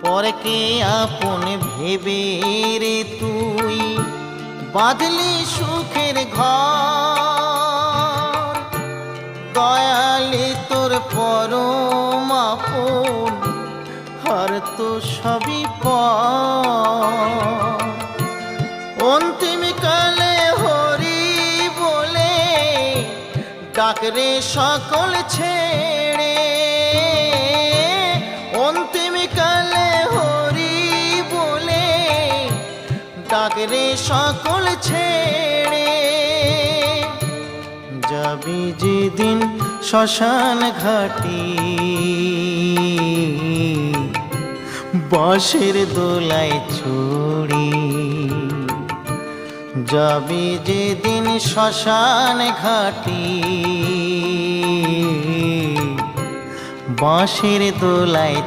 পরকে আপন ভেবে রে তুই বাঁধলি সুখের ঘর। দয়ালি তোর পরম আপন আর তো সবই পর। অন্তিম কালে হরি বলে ডাকরে সকল ছেড়ে। অন্তিম কালে হরি বলে ডাকরে সকল ছেড়ে। যাবি যেদিন শ্মশান ঘাটি বাঁশের দোলায় ছড়ি। যাবি যেদিন শ্মশান ঘাটি বাঁশের দোলায়